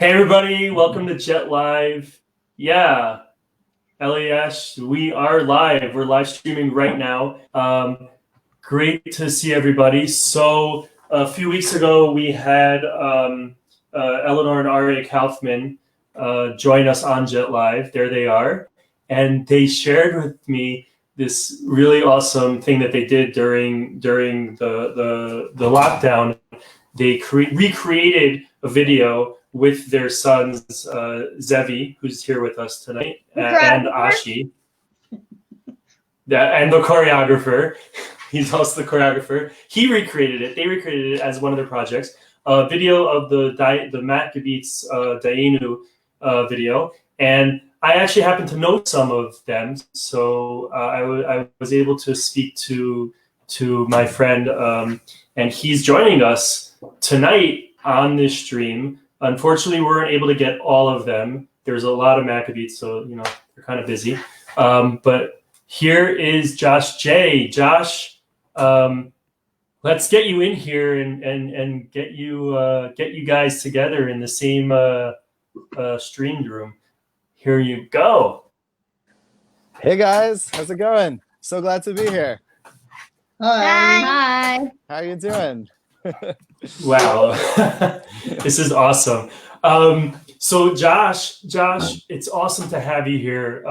Hey everybody, welcome to Jet Live. Yeah, LAS, we are live. We're live streaming right now. Great to see everybody. So a few weeks ago, we had Eleanor and Zevi Kaufman join us on Jet Live. There they are. And they shared with me this really awesome thing that they did during the lockdown. They recreated a video with their sons, Zevi, who's here with us tonight, and Ashi, and the choreographer. He's also the choreographer. He recreated it. They recreated it as one of their projects. A video of the Maccabeats Dainu video, and I actually happen to know some of them, so I was able to speak to my friend, and he's joining us tonight on this stream. Unfortunately, we weren't able to get all of them. There's a lot of Maccabeats, so they're kind of busy. But here is Josh Jay. Josh, let's get you in here and get you guys together in the same streamed room. Here you go. Hey guys, how's it going? So glad to be here. Hi. How are you doing? Wow, this is awesome. So Josh, it's awesome to have you here.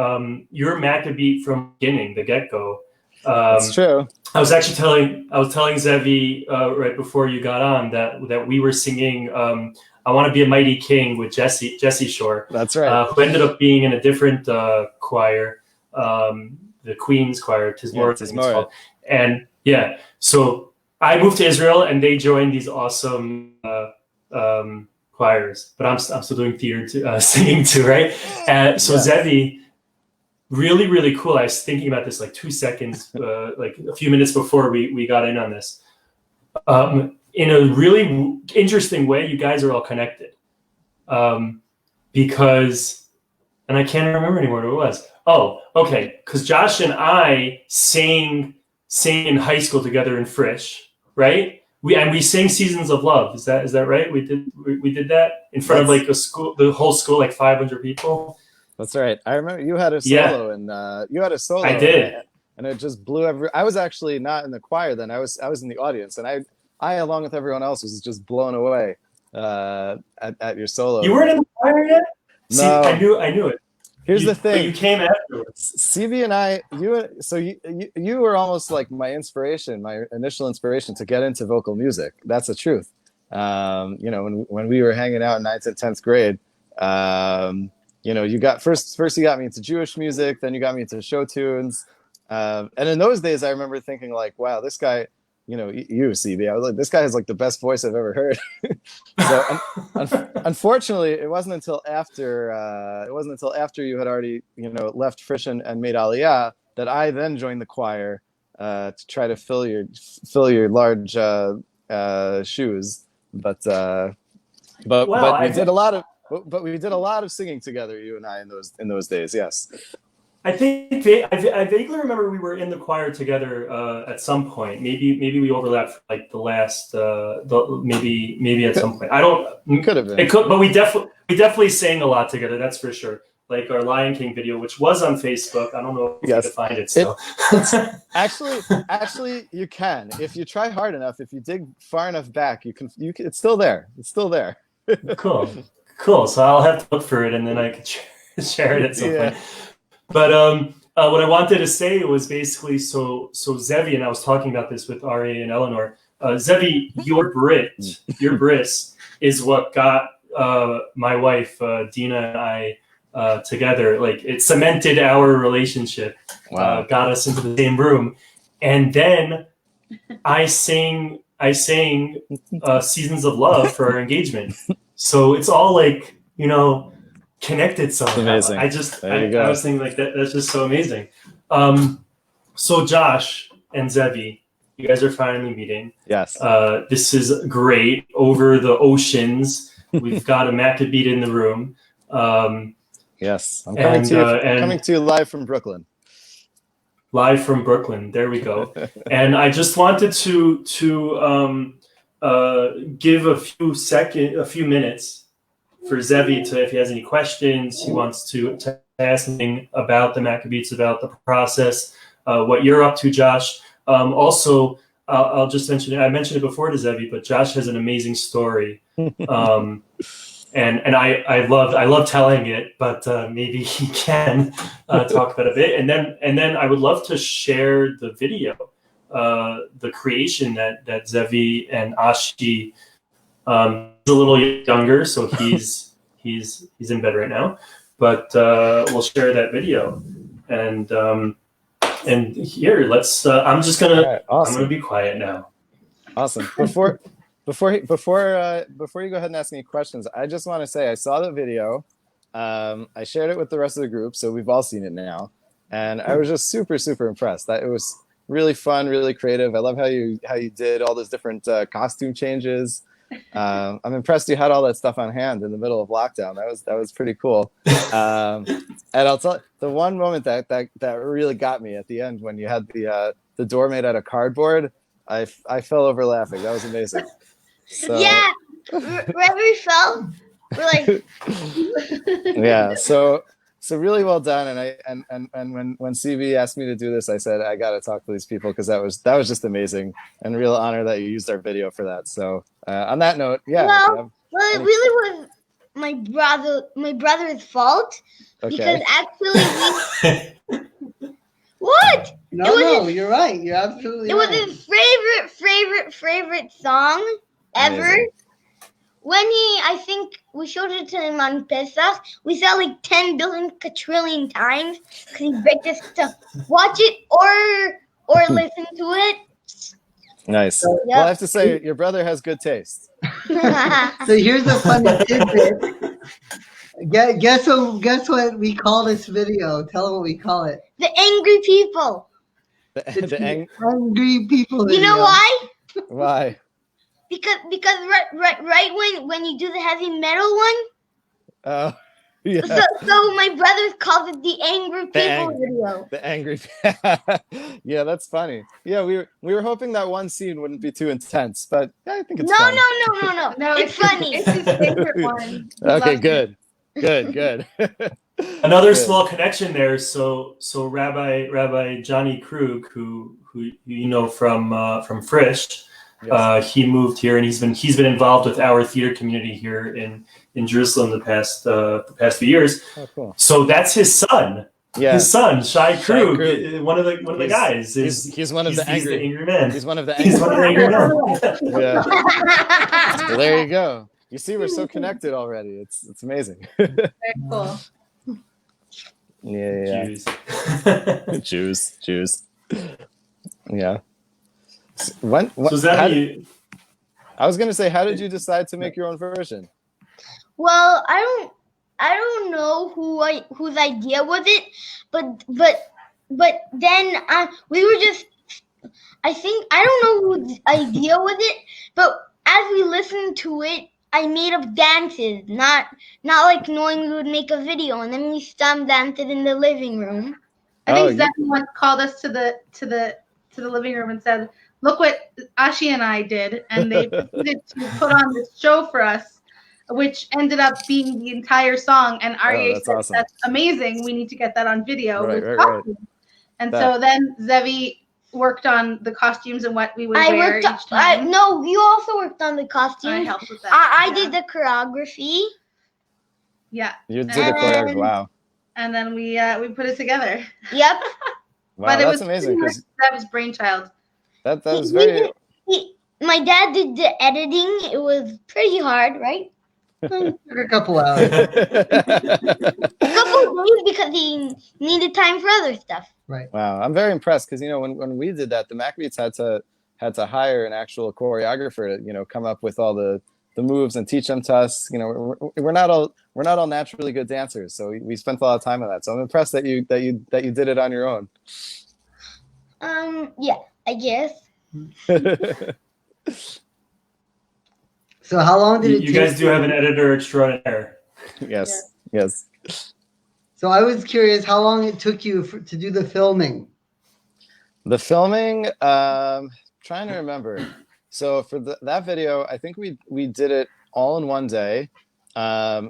You're a Maccabee from the get-go. That's true. I was telling Zevi right before you got on that we were singing "I Want to Be a Mighty King" with Jesse Shore. That's right. Who ended up being in a different choir, the Queen's Choir, Tismore. And yeah, so I moved to Israel, and they joined these awesome choirs. But I'm still doing theater, singing too, right? So yes. Zevi, really, really cool. I was thinking about this like 2 seconds, like a few minutes before we got in on this. In a really interesting way, you guys are all connected. Because, and I can't remember anymore who it was. Oh, okay. Because Josh and I sang in high school together in Frisch, right? We sang "Seasons of Love." Is that right? We did that in front of like a school, the whole school, like 500 people. That's right. I remember you had a solo, and you had a solo. I did, and it just blew I was actually not in the choir then. I was in the audience, and I along with everyone else was just blown away at your solo. You weren't in the choir yet? No, See, I knew it. Here's the thing. You came afterwards. Zevi and I, you were almost like my inspiration, my initial inspiration to get into vocal music. That's the truth. When we were hanging out in 9th and 10th grade, you got first you got me into Jewish music, then you got me into show tunes. And in those days, I remember thinking like, wow, this guy, you Zevi, I was like, this guy has like the best voice I've ever heard. So unfortunately, it wasn't until after you had already left Frisch and made Aliyah that I then joined the choir to try to fill your large shoes. But we did a lot of singing together, you and I, in those days. Yes. I think I vaguely remember we were in the choir together at some point. Maybe we overlapped for like the last maybe at some point. I don't. Could have been. It could, but we definitely sang a lot together. That's for sure. Like our Lion King video, which was on Facebook. I don't know if you can find it still. Actually, you can if you try hard enough. If you dig far enough back, you can. It's still there. It's still there. Cool. So I'll have to look for it, and then I could share it at some point. But what I wanted to say was basically so Zevi, and I was talking about this with Ari and Eleanor. Zevi, your bris is what got my wife Dina and I together. Like it cemented our relationship. Wow. Got us into the same room, and then I sang "Seasons of Love" for our engagement. So it's all like connected somehow. Amazing. I was thinking like that's just so amazing. So Josh and Zevi, you guys are finally meeting. Yes. This is great. Over the oceans, we've got a Maccabee in the room. Yes, I'm coming to you live from Brooklyn. Live from Brooklyn. There we go. And I just wanted to give a few minutes for Zevi to, if he has any questions, he wants to ask anything about the Maccabeats, about the process, what you're up to, Josh. Also, I'll just mention it. I mentioned it before to Zevi, but Josh has an amazing story. And I love telling it, but maybe he can talk about it a bit. And then I would love to share the video, the creation that Zevi and Ashi. He's a little younger, so he's in bed right now. But we'll share that video. And here, let's. I'm just gonna. Right, awesome. I'm gonna be quiet now. Awesome. Before you go ahead and ask any questions, I just want to say I saw the video. I shared it with the rest of the group, so we've all seen it now, and I was just super impressed. That it was really fun, really creative. I love how you did all those different costume changes. I'm impressed you had all that stuff on hand in the middle of lockdown. That was pretty cool. And I'll tell the one moment that really got me at the end when you had the door made out of cardboard. I fell over laughing. That was amazing. So, yeah, wherever we fell, we're like, yeah. So really well done. And when CB asked me to do this, I said I got to talk to these people because that was just amazing and a real honor that you used our video for that. So on that note, yeah. Well, it really was my brother's fault because actually what? No, you're right. You're absolutely right. It was his favorite song ever. Amazing. When I think we showed it to him on Pesach, we saw like 10 billion quadrillion times because he begged us to watch it or listen to it. Nice. Yep. Well, I have to say, your brother has good taste. So here's a funny tidbit. Guess what we call this video? Tell them what we call it. The Angry People. The Angry People video. You know why? Why? Because right when you do the heavy metal one. Oh, yeah. So my brother calls it the Angry People video. The Angry. Yeah, that's funny. Yeah, we were hoping that one scene wouldn't be too intense, but I think it's fun. No, it's funny. It's his favorite one. Okay, good. Another small connection there. So Rabbi Johnny Krug, who you know from Frisch. Yes. He moved here, and he's been involved with our theater community here in Jerusalem the past few years. Oh, cool. So that's his son. Yeah. His son, Shai Krug, one of the guys. He's one of the angry men. He's one of the angry men. Yeah. Well, there you go. You see, we're so connected already. It's amazing. Very cool. Yeah. Jews. Yeah. I was going to say, how did you decide to make your own version? Well, I don't know whose idea was it, but then we were just. I don't know whose idea was it, but as we listened to it, I made up dances, not like knowing we would make a video, and then we stomp danced in the living room. I think Zevi once called us to the living room and said, "Look what Ashi and I did," and they proceeded to put on this show for us, which ended up being the entire song. And Aryeh said, awesome. "That's amazing. We need to get that on video." Right. And so then Zevi worked on the costumes and what we would wear each time. No, you also worked on the costumes. I helped with that. I did the choreography. Yeah. You did the choreography. Wow. And then we put it together. Yep. Wow, but that's amazing. That was brainchild. That was very. My dad did the editing. It was pretty hard, right? Took a couple hours. A couple days because he needed time for other stuff. Right. Wow, I'm very impressed because when we did that, the Maccabeats had to hire an actual choreographer to come up with all the moves and teach them to us. We're not all naturally good dancers, so we spent a lot of time on that. So I'm impressed that you did it on your own. Yeah, I guess. So how long did it take? You guys do have an editor extraordinaire. Yes. So I was curious how long it took you to do the filming. The filming, trying to remember. So for that video, I think we did it all in one day.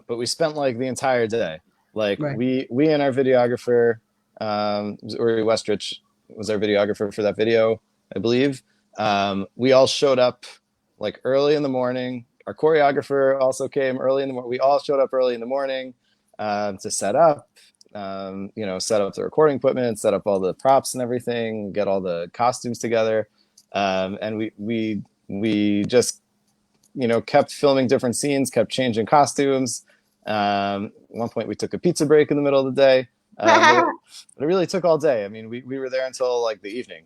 but we spent like the entire day. Like Right. we and our videographer, Uri Westrich was our videographer for that video, I believe. We all showed up like early in the morning. Our choreographer also came early in the morning. We all showed up early in the morning to set up, set up the recording equipment, set up all the props and everything, get all the costumes together. And we just, kept filming different scenes, kept changing costumes. At one point we took a pizza break in the middle of the day. But it really took all day. I mean, we were there until like the evening.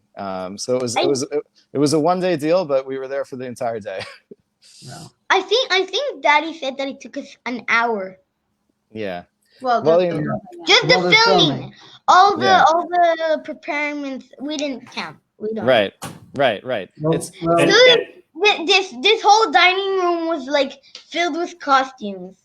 So it was a 1 day deal, but we were there for the entire day. Wow. I think Daddy said that it took us an hour. Yeah. Well, Well, Just Well, the the filming. filming. All the Yeah. all the preparaments we didn't count. We don't. Right. Well, It's well, And- So this whole dining room was like filled with costumes,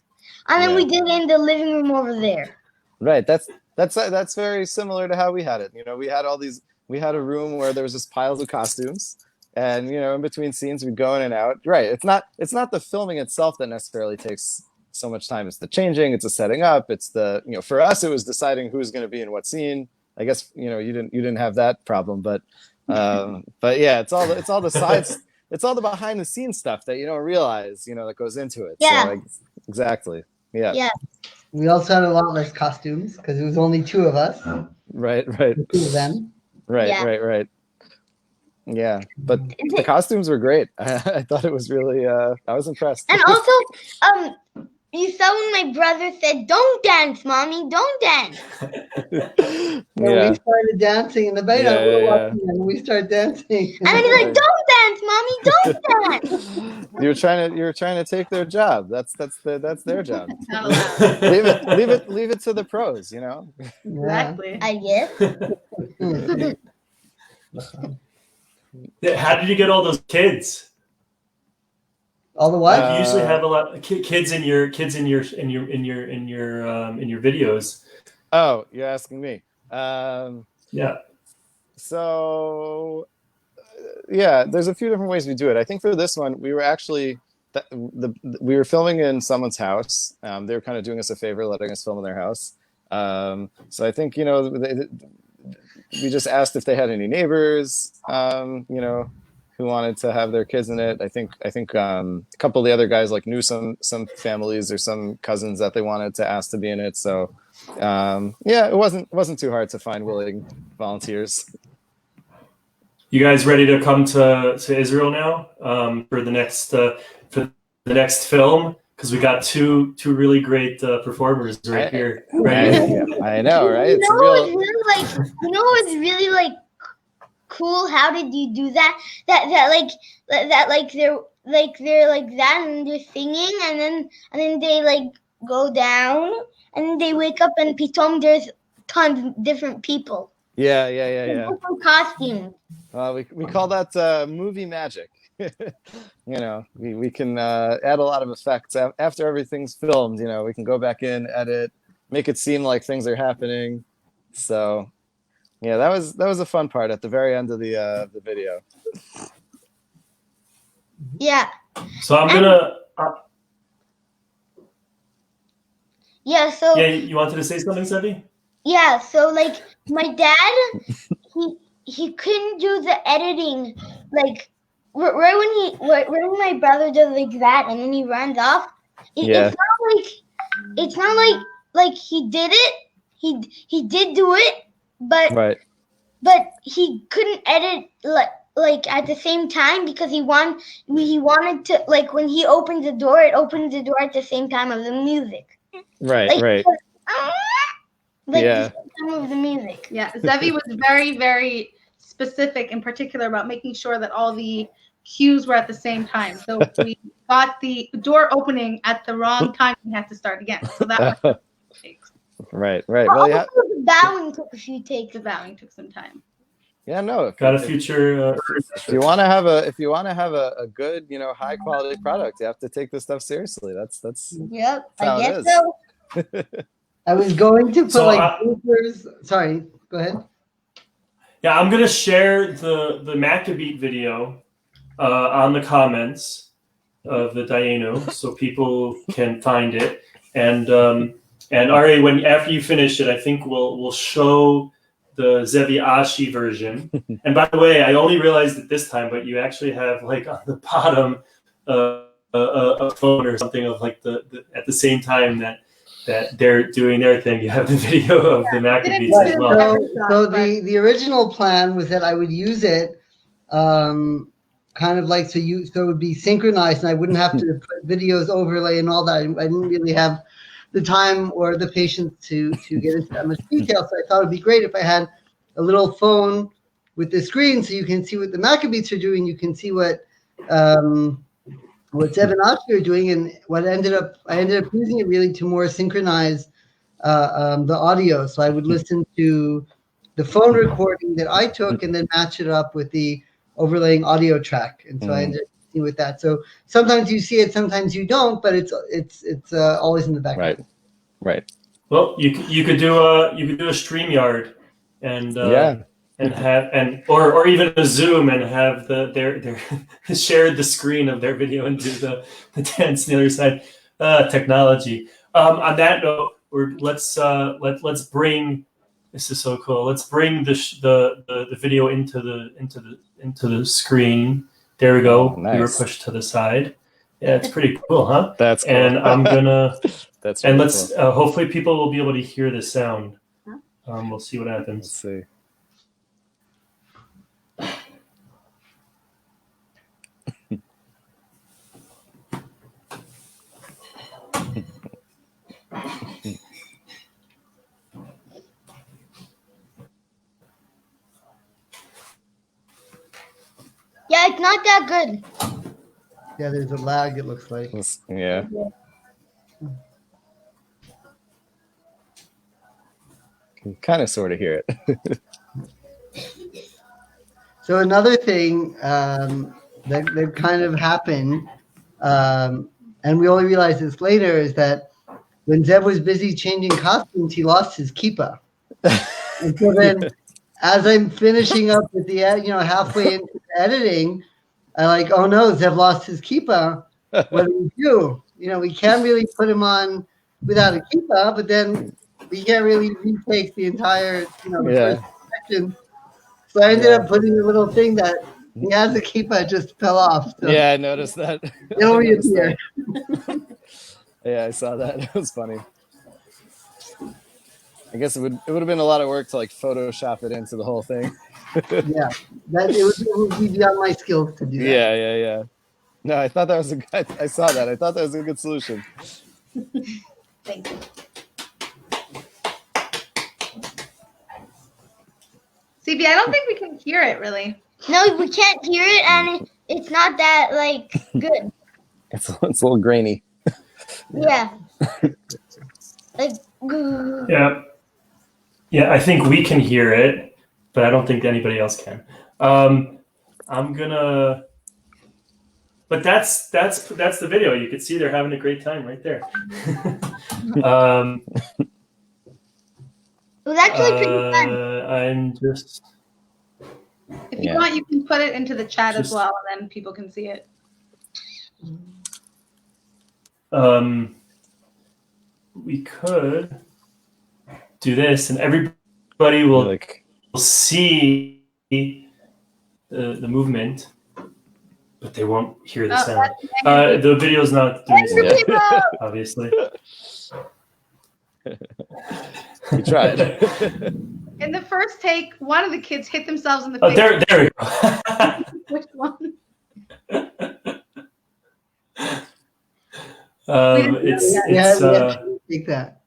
and then Yeah. we did it in the living room over there. right. That's very similar to how we had it. We had a room where there was just piles of costumes, and in between scenes we'd go in and out. Right. It's not the filming itself that necessarily takes so much time. It's the changing, it's the setting up, it's the for us it was deciding who's going to be in what scene. I guess you didn't have that problem, but yeah, it's all the sides, it's all the behind the scenes stuff that you don't realize, that goes into it. Yeah. So exactly. Yeah. Yeah. we also had a lot less costumes because it was only two of us, Right. the two of them. Right. Yeah. Right. Yeah, but the costumes were great. I thought it was really. I was impressed. And also, you saw when my brother said, "Don't dance, mommy, don't dance." And Yeah. we started dancing in the bed. Yeah, we were yeah, watching and we started dancing. And then he's like, "Don't dance, mommy, don't dance." You were trying to take their job. That's their job. not allowed. Leave it to the pros. Yeah. Exactly. I guess. How did you get all those kids? All the what? You usually have a lot of kids in your videos. Oh, you're asking me. Yeah. So, yeah, there's a few different ways we do it. I think for this one, we were actually we were filming in someone's house. They were kind of doing us a favor, letting us film in their house. So I think we just asked if they had any neighbors, who wanted to have their kids in it. I think a couple of the other guys knew some families or some cousins that they wanted to ask to be in it. So it wasn't too hard to find willing volunteers. You guys ready to come to Israel now for the next film? Because we got two really great performers right here. I know, right? It's What's really like cool? How did you do that? They're like that, and they're singing, and then they go down, and they wake up, and pitom there's tons of different people. Yeah. Different costumes. We call that movie magic. We can add a lot of effects after everything's filmed. We can go back in, edit, make it seem like things are happening. So, yeah, that was a fun part at the very end of the video. Yeah. So I'm gonna. Yeah. So. Yeah, you wanted to say something, Zevi? Yeah. So my dad, he couldn't do the editing right when my brother does like that and then he runs off. It's not like he did it. He did do it, but Right. But he couldn't edit like at the same time because he wanted to when he opens the door, it opens the door at the same time of the music. Right. The same time of the music. Yeah, Zevi was very, very specific in particular about making sure that all the cues were at the same time. So if we got the door opening at the wrong time, we had to start again. So that was Right. Well, yeah. The bowing took a few takes. the bowing took some time. Yeah, no. Got a future. If you want to have a good, high quality product, you have to take this stuff seriously. That's Yep, how I it guess is. so. I was going to put So, bloopers. Sorry, go ahead. Yeah, I'm gonna share the Maccabeat video on the comments. of the Dayenu, so people can find it. And Ari, after you finish it, I think we'll show the Zevi Ashi version. And by the way, I only realized it this time, but you actually have like on the bottom a phone or something of like the at the same time that they're doing their thing. You have the video of the Maccabees as well. So the original plan was that I would use it kind of like so it would be synchronized and I wouldn't have to put videos overlay and all that. I didn't really have the time or the patience to get into that much detail. So I thought it'd be great if I had a little phone with the screen so you can see what the Maccabees are doing. You can see what Zev and Ashi are doing, and I ended up using it really to more synchronize the audio. So I would listen to the phone recording that I took and then match it up with the overlaying audio track. And so I ended up with that. So sometimes you see it, sometimes you don't, but it's always in the background. Right. Well, you could do a StreamYard and or even a Zoom and have their shared the screen of their video and do the dance on the other side. Technology. On that note, let's bring. This is so cool. Let's bring the video into the screen. There we go. Nice. We were pushed to the side. Yeah, it's pretty cool, huh? That's cool. And I'm gonna. That's and really let's cool. hopefully people will be able to hear the sound. We'll see what happens. Let's see. Yeah, it's not that good. Yeah, there's a lag, it looks like. Yeah. Can kind of sort of hear it. So another thing that kind of happened, and we only realized this later, is that when Zev was busy changing costumes, he lost his kippah. And so then, as I'm finishing up with the halfway into the editing, I like, oh no, Zev lost his kippah. What do we do? We can't really put him on without a kippah, but then we can't really retake the entire first section. So I ended up putting a little thing that he has a kippah just fell off. So Yeah, I noticed that. it'll reappear. Yeah, I saw that. It was funny. I guess it would have been a lot of work to like Photoshop it into the whole thing. Yeah, it would be beyond my skills to do that. Yeah. No, I thought that was I saw that. I thought that was a good solution. Thank you. CB, I don't think we can hear it really. No, we can't hear it, and it's not that good. It's a little grainy. Yeah. Yeah. I think we can hear it, but I don't think anybody else can. I'm gonna. But that's the video. You can see they're having a great time right there. It was actually pretty fun. I'm just. If you want, you can put it into the chat as well, and then people can see it. We could do this, and everybody will see the movement, but they won't hear the sound. The video's not doing that, obviously. We tried. In the first take, one of the kids hit themselves in the Oh, face. there we go. Which one? Take that.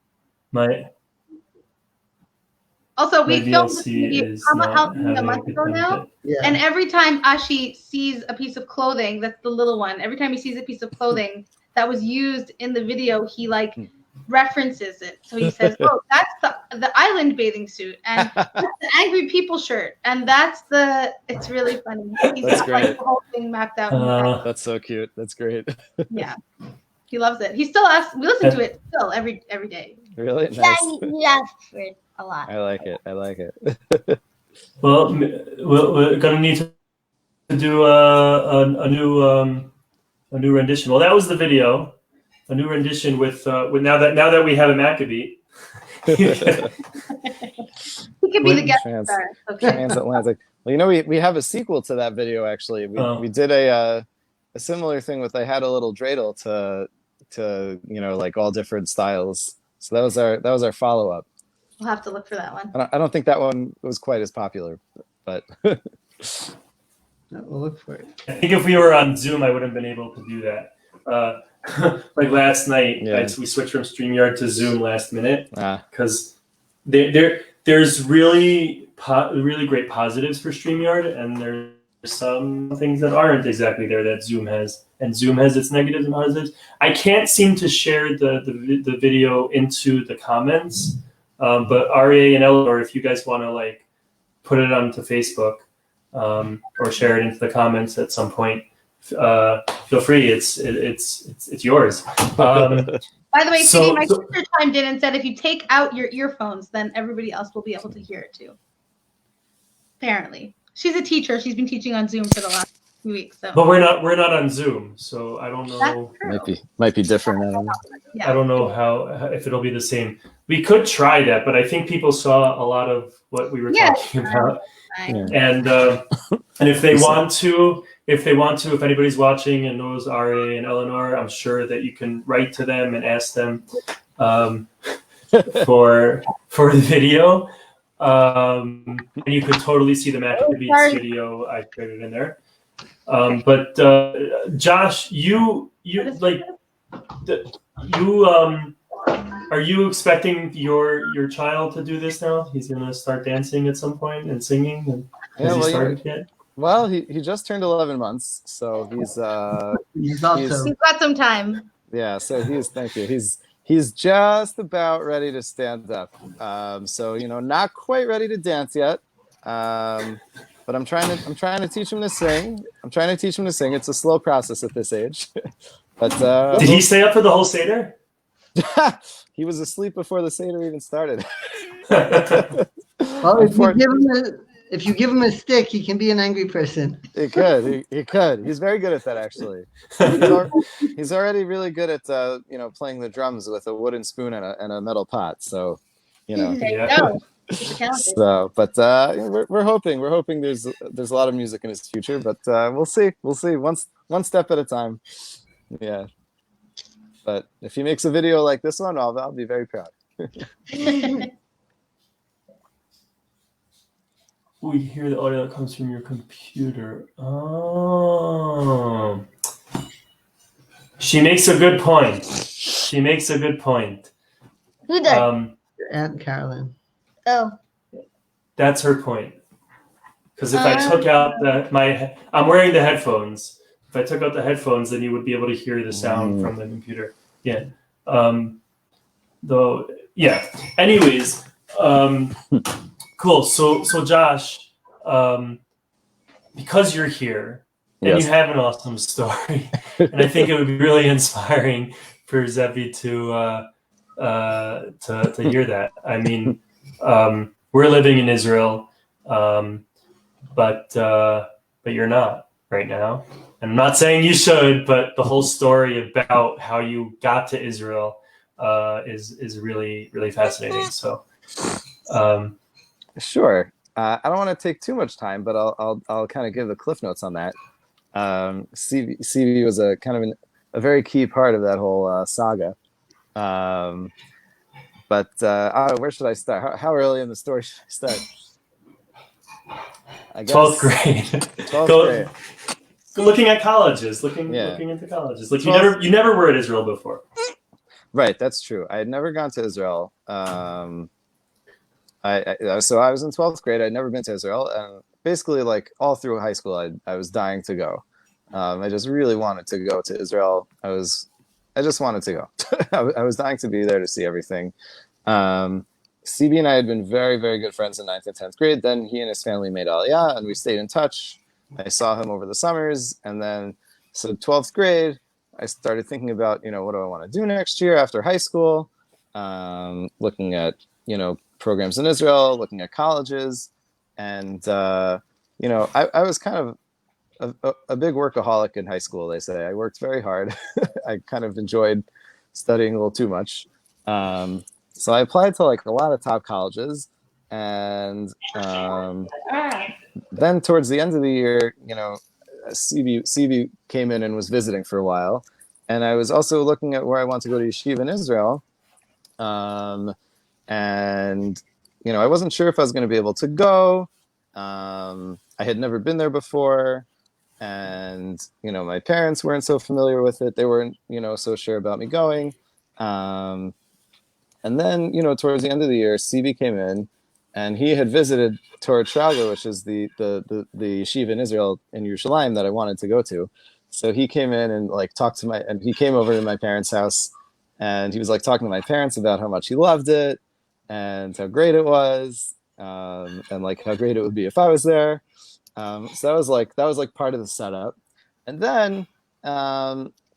Also, we my filmed this VLC video is a not month ago now. Yeah. And every time Ashi sees a piece of clothing, that's the little one, every time he sees a piece of clothing that was used in the video, he references it. So he says, oh, that's the island bathing suit, and that's the angry people shirt, and it's really funny. He's That's got great. the whole thing mapped out. That's so cute. That's great. Yeah. He loves it. He still asks, we listen to it still every day. Really? Nice. Yeah, he asked for it a lot. I like it. Well, we're gonna need to do a new A new rendition. Well, that was the video. A new rendition with now that we have a Maccabee. He could be the guest Trans- star. Okay. Transatlantic. Well, you know, we have a sequel to that video actually. We did a similar thing with I had a little dreidel to you know, like all different styles. So that was our follow up. We'll have to look for that one. I don't think that one was quite as popular, but We'll look for it. I think if we were on Zoom, I wouldn't have been able to do that. Like last night, we switched from StreamYard to Zoom last minute because there's really great positives for StreamYard, and there's some things that aren't exactly there that Zoom has, and Zoom has its negatives and positives. I can't seem to share the video into the comments, but Aria and Eleanor, if you guys want to like put it onto Facebook or share it into the comments at some point, feel free. It's yours. By the way, Stevie, my sister chimed in and said if you take out your earphones, then everybody else will be able to hear it too. Apparently, she's a teacher. She's been teaching on Zoom for the last few weeks. So. But we're not on Zoom, so I don't know. Might be different. I don't know. Yeah. I don't know how if it'll be the same. We could try that, but I think people saw a lot of what we were talking about. Yeah. And if they want to, if anybody's watching and knows Ari and Eleanor, I'm sure that you can write to them and ask them for the video. And you could totally see the Maccabeats video I created in there. But Josh, you are you expecting your child to do this now? He's gonna start dancing at some point and singing. Has he started yet? Well, he just turned 11 months, so he's got some time. Yeah, so thank you. He's just about ready to stand up. So you know, not quite ready to dance yet. But I'm trying to teach him to sing. It's a slow process at this age. But did he stay up for the whole Seder? He was asleep before the Seder even started. Well, if you give him a stick, he can be an angry person. He could. He's very good at that, actually. He's already really good at playing the drums with a wooden spoon and a metal pot. So, you know. There you go. So, but we're hoping there's a lot of music in his future. But we'll see. One step at a time. Yeah. But if he makes a video like this one, I'll be very proud. We hear the audio that comes from your computer. Oh. She makes a good point. Who does? Aunt Carolyn. Oh. That's her point. Because if I took out I'm wearing the headphones. If I took out the headphones, then you would be able to hear the sound from the computer. Yeah. Anyways, cool. So Josh, because you're here and you have an awesome story, and I think it would be really inspiring for Zevi to hear that. I mean, we're living in Israel, but you're not right now. And I'm not saying you should, but the whole story about how you got to Israel is really, really fascinating. So, sure. I don't want to take too much time, but I'll kind of give the cliff notes on that. CV was a kind of a very key part of that whole saga. But where should I start? How early in the story should I start? I guess 12th grade. 12th grade. Looking at colleges, looking into colleges. Like you never were in Israel before. Right, that's true. I had never gone to Israel. So I was in 12th grade. I'd never been to Israel, and basically, like all through high school, I was dying to go. I just really wanted to go to Israel. I just wanted to go. I was dying to be there to see everything. CB and I had been very, very good friends in 9th and 10th grade. Then he and his family made Aliyah, and we stayed in touch. I saw him over the summers, and then so 12th grade, I started thinking about, what do I want to do next year after high school? Looking at, programs in Israel, looking at colleges, and I was kind of a big workaholic in high school. They say I worked very hard. I kind of enjoyed studying a little too much. So I applied to like a lot of top colleges, and then towards the end of the year, CB came in and was visiting for a while, and I was also looking at where I want to go to yeshiva in Israel, and I wasn't sure if I was going to be able to go. I had never been there before, and my parents weren't so familiar with it. They weren't so sure about me going. And then towards the end of the year, CB came in, and he had visited Torah Traga, which is the yeshiva in Israel in Yerushalayim that I wanted to go to. So he came in and like and he came over to my parents' house, and he was like talking to my parents about how much he loved it and how great it was, and like how great it would be if I was there. So that was like part of the setup. And then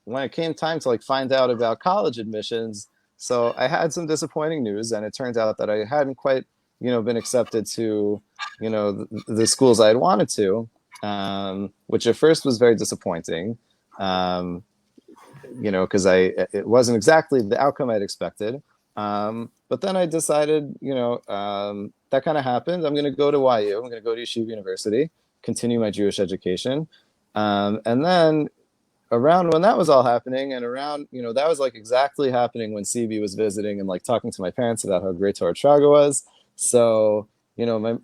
when it came time to like find out about college admissions, so I had some disappointing news, and it turned out that I hadn't quite been accepted to the schools I had wanted to, which at first was very disappointing, because it wasn't exactly the outcome I'd expected. But then I decided, that kind of happened. I'm going to go to YU. I'm going to go to Yeshiva University, continue my Jewish education. And then around when that was all happening, and around, that was like exactly happening when CB was visiting and like talking to my parents about how great Torah Traga was. So,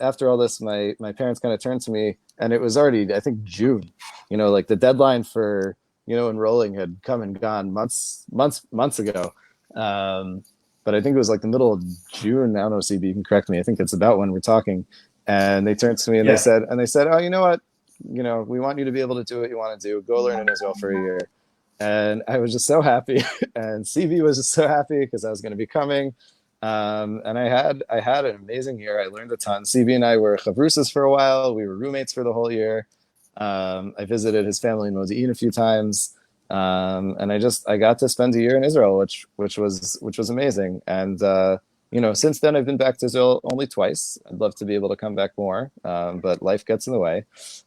after all this, my parents kind of turned to me, and it was already, I think, June, like the deadline for, enrolling had come and gone months ago. But I think it was like the middle of June. I don't know, CB, you can correct me. I think it's about when we're talking. And they turned to me and they said, oh, you know what? We want you to be able to do what you want to do. Go learn in Israel for a year. And I was just so happy. And CB was just so happy because I was going to be coming. And I had an amazing year. I learned a ton. CB and I were chavrusas for a while. We were roommates for the whole year. I visited his family in Modi'in a few times. And I got to spend a year in Israel, which was amazing. And, since then I've been back to Israel only twice. I'd love to be able to come back more. But life gets in the way.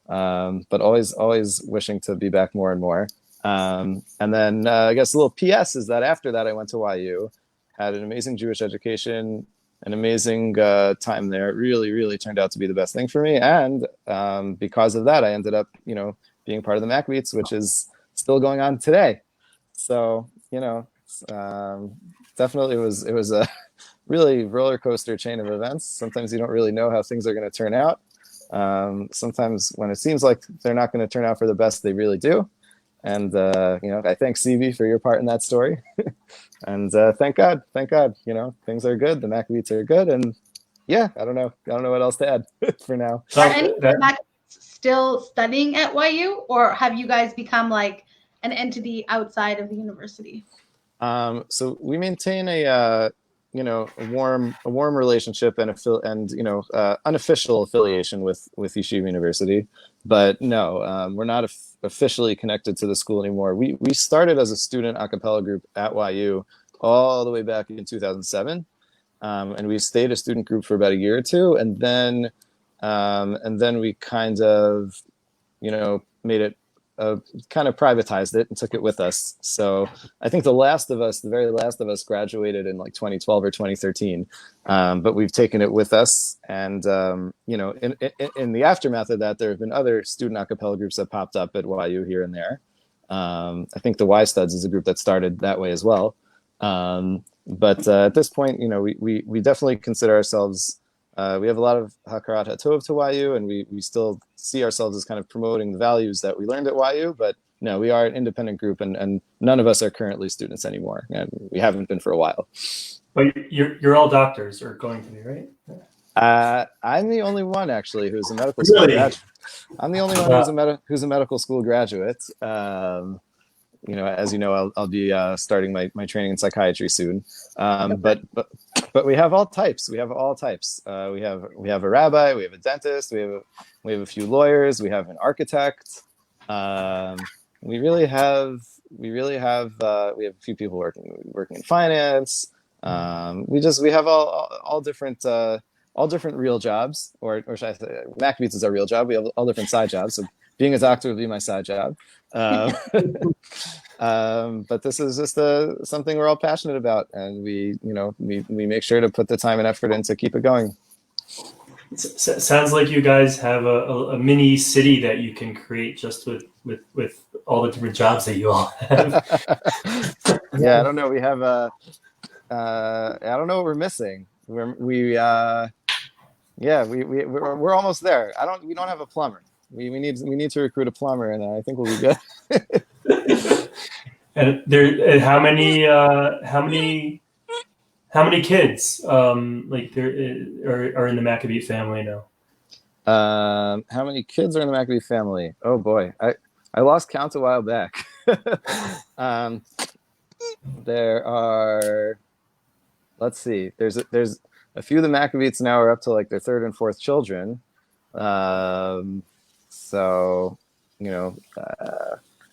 But always wishing to be back more and more. And then I guess a little PS is that after that I went to YU, had an amazing Jewish education, an amazing time there. It really, really turned out to be the best thing for me. And because of that, I ended up, being part of the Maccabeats, which is still going on today. So, definitely it was a really roller coaster chain of events. Sometimes you don't really know how things are going to turn out. Sometimes when it seems like they're not going to turn out for the best, they really do. And, I thank CV for your part in that story. And thank God, things are good. The Maccabeats are good. And yeah, I don't know what else to add for now. Are any of the Maccabeats still studying at YU, or have you guys become like an entity outside of the university? So we maintain a warm relationship and unofficial affiliation with Yeshiva University, but no, we're not officially connected to the school anymore. We started as a student a cappella group at YU all the way back in 2007, and we stayed a student group for about a year or two, and then we kind of made it. Kind of privatized it and took it with us. So I think the very last of us graduated in like 2012 or 2013. But we've taken it with us. And, in the aftermath of that, there have been other student a cappella groups that popped up at YU here and there. I think the Y Studs is a group that started that way as well. But at this point, we definitely consider ourselves, we have a lot of hakarat hatov to YU, and we still see ourselves as kind of promoting the values that we learned at YU. But no, we are an independent group, and none of us are currently students anymore, and we haven't been for a while. But you're all doctors, or going to be, right? I'm the only one actually who's a medical school graduate. I'm the only one who's a medical school graduate. As you know, I'll be starting my training in psychiatry soon. But we have all types. We have a rabbi. We have a dentist. We have a few lawyers. We have an architect. We have a few people working in finance. We have all different real jobs, or should I say, Maccabeats is our real job. We have all different side jobs. So being a doctor would be my side job. But this is just something we're all passionate about, and we make sure to put the time and effort in to keep it going. Sounds like you guys have a mini city that you can create just with all the different jobs that you all have. Yeah, I don't know. We have I don't know what we're missing. We're almost there. We don't have a plumber. We need to recruit a plumber, and I think we'll be good. And how many kids like there are in the Maccabee family now? How many kids are in the Maccabee family? Oh boy, I lost count a while back. There are, let's see. There's a few of the Maccabees now are up to like their third and fourth children. So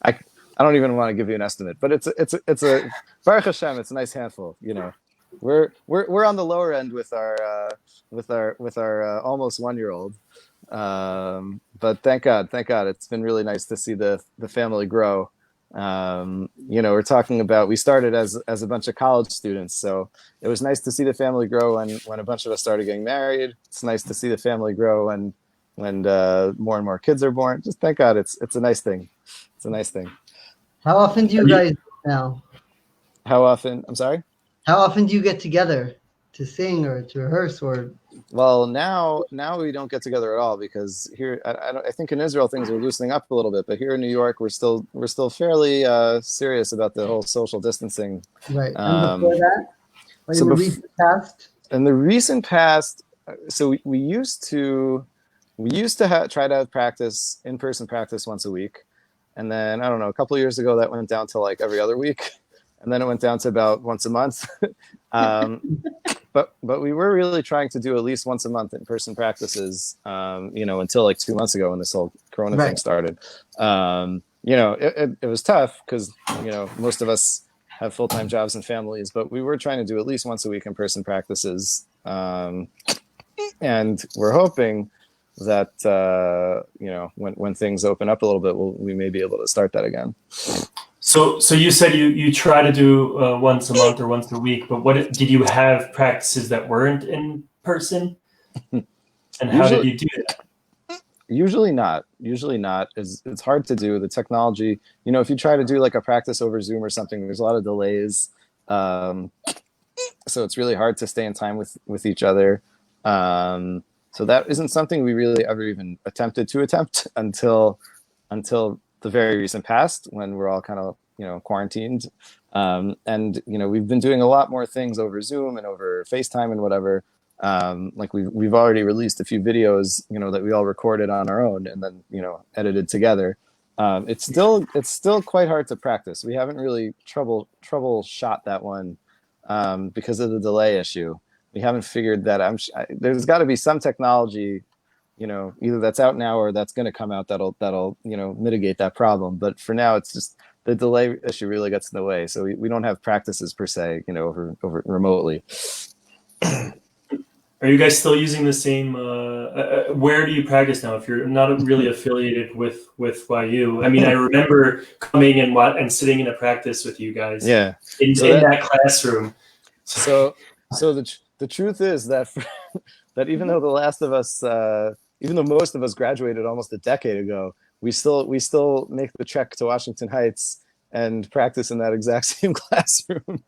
I don't even want to give you an estimate, but it's a Baruch Hashem, it's a nice handful. We're on the lower end with our almost 1-year-old, but thank God, it's been really nice to see the family grow. We're talking about, we started as a bunch of college students, so it was nice to see the family grow when a bunch of us started getting married. It's nice to see the family grow when more and more kids are born. Just thank God, it's a nice thing. It's a nice thing. How often do you guys now? How often? I'm sorry? How often do you get together to sing or to rehearse or? Well, now we don't get together at all, because here I think in Israel things are loosening up a little bit, but here in New York we're still fairly serious about the whole social distancing. Right. And before that, in the recent past. In the recent past, so we used to try to have in-person practice once a week, and then I don't know, a couple of years ago that went down to like every other week, and then it went down to about once a month. But we were really trying to do at least once a month in-person practices, until like 2 months ago when this whole Corona thing started. It was tough because, most of us have full-time jobs and families, but we were trying to do at least once a week in-person practices. And we're hoping that, when things open up a little bit, we may be able to start that again. So you said you try to do once a month or once a week, but did you have practices that weren't in person? And how did you do that? Usually not. It's hard to do. The technology, if you try to do like a practice over Zoom or something, there's a lot of delays. So it's really hard to stay in time with each other. So that isn't something we really ever even attempted until the very recent past, when we're all kind of quarantined, and we've been doing a lot more things over Zoom and over FaceTime and whatever. Like we've already released a few videos that we all recorded on our own and then edited together. It's still quite hard to practice. We haven't really troubleshot that one because of the delay issue. We haven't figured that. There's got to be some technology, either that's out now or that's going to come out that'll mitigate that problem. But for now, it's just the delay issue really gets in the way. So we don't have practices per se, over remotely. Are you guys still using the same? Where do you practice now? If you're not really affiliated with YU, I mean, I remember coming and sitting in a practice with you guys. Yeah. In that classroom. So the truth is that that even though most of us graduated almost a decade ago, we still make the trek to Washington Heights and practice in that exact same classroom.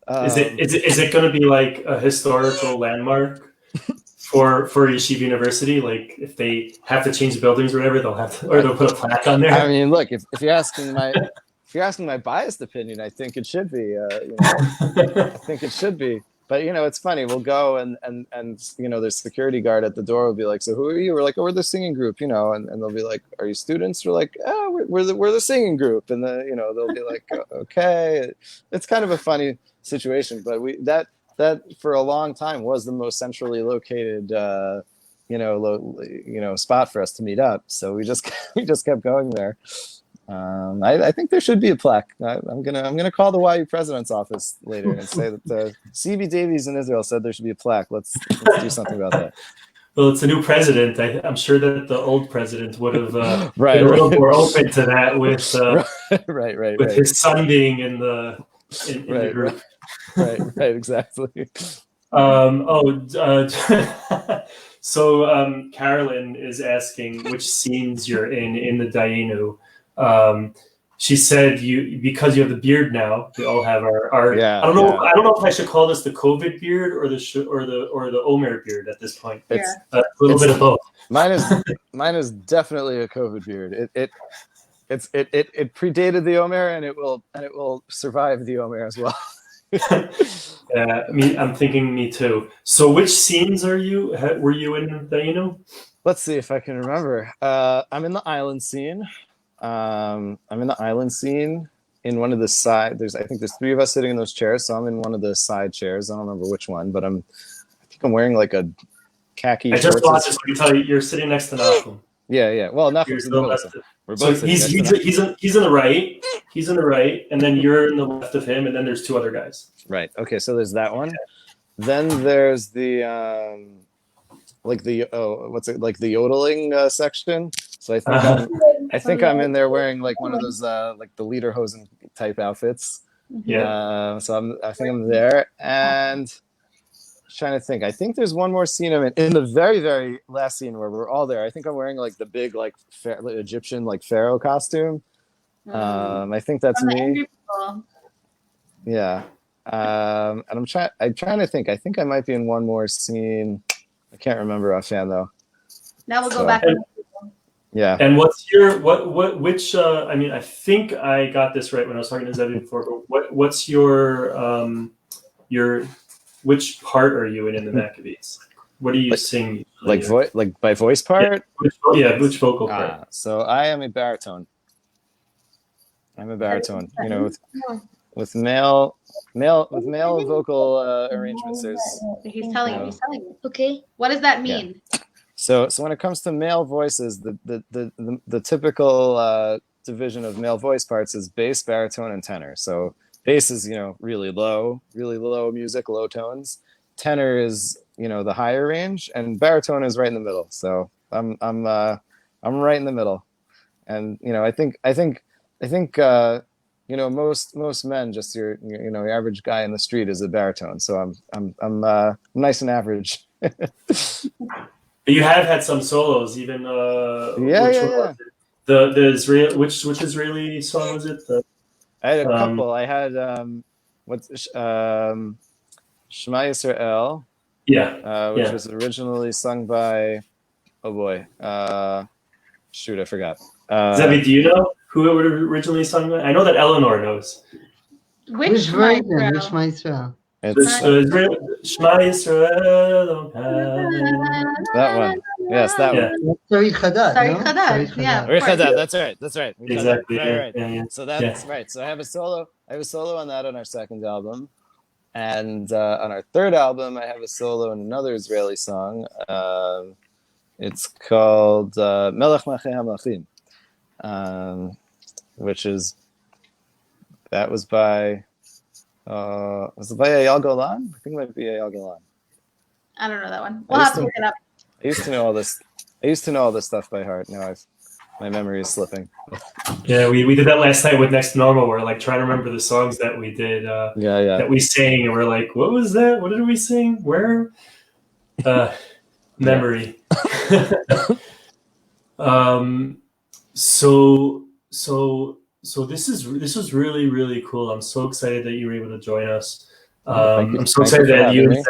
Is it going to be like a historical landmark for Yeshiva University? Like if they have to change the buildings or whatever, they'll put a plaque on there. I mean, look, if you're asking my biased opinion, I think it should be. I think it should be. But it's funny. We'll go and there's security guard at the door will be like, "So who are you?" We're like, "Oh, we're the singing group," and they'll be like, "Are you students?" We're like, "Oh, we're the singing group," and they'll be like, "Okay." It's kind of a funny situation, but that for a long time was the most centrally located spot for us to meet up. So we just kept going there. I think there should be a plaque. I'm gonna call the YU president's office later and say that CB Davies in Israel said there should be a plaque. Let's do something about that. Well, it's a new president. I'm sure that the old president would have Right, been a little right. more open to that with right. his son being in the group. Right, exactly. So Carolyn is asking which scenes you're in the Dayenu. She said because you have the beard now. We all have our. Yeah, I don't know. yeah. I don't know if I should call this the COVID beard or the Omer beard at this point. It's a little bit of both. Mine is definitely a COVID beard. It predated the Omer, and it will survive the Omer as well. I'm thinking me too. So which scenes were you in Dayenu? Let's see if I can remember. I'm in the island scene. I'm in the island scene in one of the side. I think there's 3 of us sitting in those chairs, so I'm in one of the side chairs. I don't remember which one, but I think I'm wearing like a khaki. I just watched this. Let me tell you, you're sitting next to Nachum. Yeah. Well, Nachum's in the middle. We're both. So he's in the right. He's in the right, and then you're in the left of him, and then there's 2 other guys. Right. Okay. So there's that one. Then there's the the yodeling section. So I think I'm in there wearing like one of those like the lederhosen type outfits. Yeah. So I think I'm there, and trying to think. I think there's one more scene I'm in the very, very last scene where we're all there. I think I'm wearing like the big like Egyptian like pharaoh costume. I think that's me. Yeah. And I'm trying to think. I think I might be in one more scene. I can't remember offhand though. Now we'll go back. Yeah. And what's which I mean, I think I got this right when I was talking to Zevi before, but what's your which part are you in the Maccabees? What are you singing? Like by voice part? Which vocal part? So I am a baritone. I'm a baritone. You know, with male vocal arrangements. He's telling you. Okay. What does that mean? Yeah. So when it comes to male voices, the typical division of male voice parts is bass, baritone, and tenor. So bass is really low music, low tones. Tenor is the higher range, and baritone is right in the middle. So I'm right in the middle, and I think most men, just your average guy in the street is a baritone. So I'm nice and average. You have had some solos, even. Yeah. The Israel, which Israeli song was it? I had a couple. I had Shema Yisrael. Which was originally sung by I forgot. Zevi, do you know who it would have originally sung by? I know that Eleanor knows. Which version? Which Maestro? Shema Yisrael. That one. Yes, that one. Sorry, Chadad. Yeah. That's right. Exactly. Right. Yeah. So that's right. So I have a solo on that on our second album. And on our third album, I have a solo in another Israeli song. It's called Melech Machei HaMelechim, that was by Eyal Golan? I think it might be Eyal Golan. I don't know that one. We'll have to look it up. I used to know all this stuff by heart. Now my memory is slipping. Yeah, we did that last night with Next to Normal. We're like trying to remember the songs that we did. That we sang, and we're like, what was that? What did we sing? Where? Memory. So this was really, really cool. I'm so excited that you were able to join us. I'm so excited that you and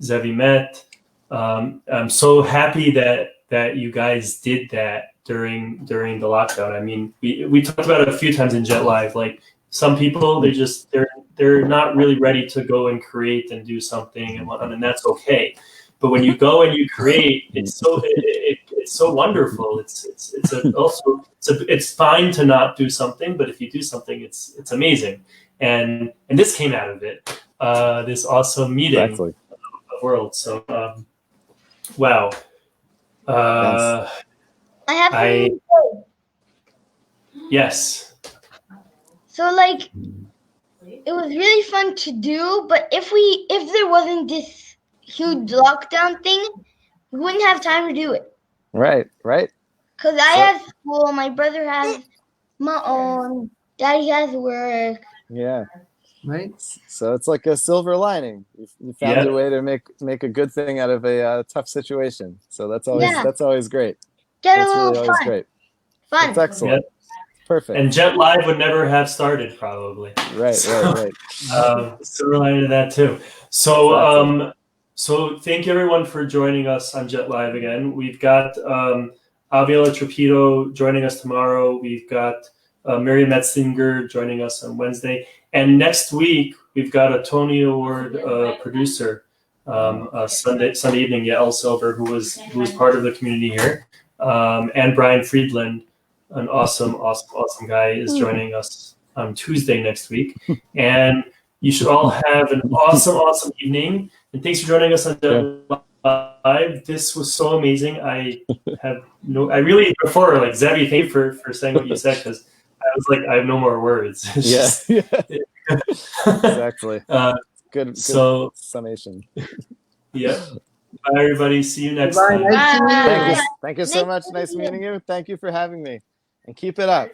Zevi met. I'm so happy that you guys did that during the lockdown. I mean, we talked about it a few times in Jet Live. Like some people, they're not really ready to go and create and do something and whatnot, and that's okay. But when you go and you create, it's so wonderful. It's fine to not do something, but if you do something, it's amazing. And this came out of it. This awesome meeting exactly. of worlds. So wow. I have to say. Yes. So it was really fun to do, but if there wasn't this huge lockdown thing, we wouldn't have time to do it. Right. Cause I have school, my brother has my own, Daddy has work. Yeah. Right? So it's like a silver lining. You found Yeah. a way to make a good thing out of a tough situation. So that's Yeah. always great. Get a That's little really always fun. great. Fun. That's excellent. Perfect. And Jet Live would never have started, probably. Right. Silver lining to that too. So, so thank you everyone for joining us on Jet Live again. We've got Aviola Trapido joining us tomorrow. We've got Miriam Metzinger joining us on Wednesday, and next week we've got a Tony Award producer, Sunday evening, Yael Silver, who was part of the community here, and Brian Friedland, an awesome guy, is joining us on Tuesday next week. And you should all have an awesome evening. And thanks for joining us on Jet Live. This was so amazing. I really, before, like, Zevi, thank you for saying what you said, because I was like, I have no more words. Exactly. Good summation. Yeah. Bye, everybody. See you next Bye. time. Nice to meet you. Thank you so much. Nice meeting you. Thank you for having me. And keep it up.